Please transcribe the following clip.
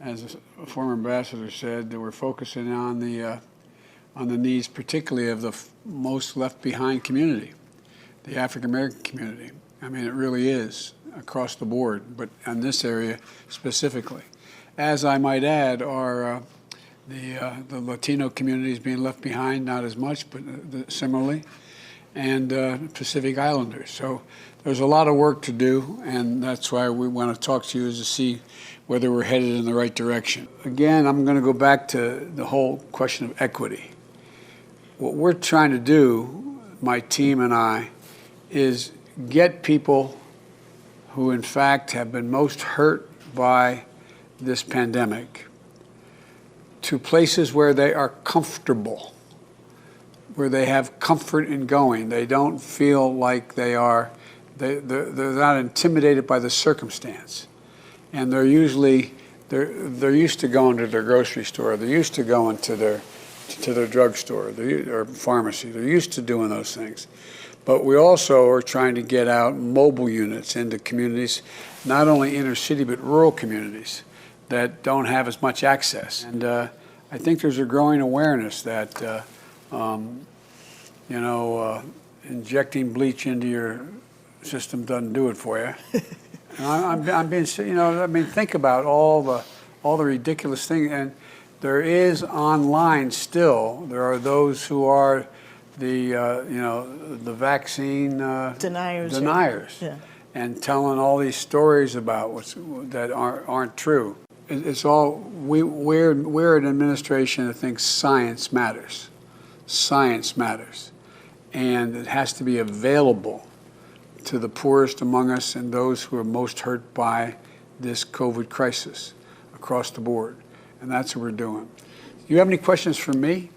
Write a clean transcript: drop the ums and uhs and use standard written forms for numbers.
As a former ambassador said, that we're focusing on the needs, particularly of the most left behind community, the African American community. I mean, it really is across the board, but in this area specifically. As I might add, are the Latino communities being left behind, not as much, but similarly, and Pacific Islanders. So there's a lot of work to do, and that's why we want to talk to you, is to see whether we're headed in the right direction. Again, I'm going to go back to the whole question of equity. What we're trying to do, my team and I, is get people who in fact have been most hurt by this pandemic to places where they are comfortable, where they have comfort in going. They don't feel like they're not intimidated by the circumstance. And they're usually, they're used to going to their grocery store, they're used to going to their drugstore or pharmacy. They're used to doing those things. But we also are trying to get out mobile units into communities, not only inner city, but rural communities that don't have as much access. And I think there's a growing awareness that, injecting bleach into your system doesn't do it for you. And I'm being, think about all the ridiculous things. And there is online still, there are those who are the vaccine deniers, yeah. And telling all these stories about that aren't true. It's all, we're an administration that thinks science matters. Science matters. And it has to be available to the poorest among us and those who are most hurt by this COVID crisis across the board. And that's what we're doing. You have any questions for me?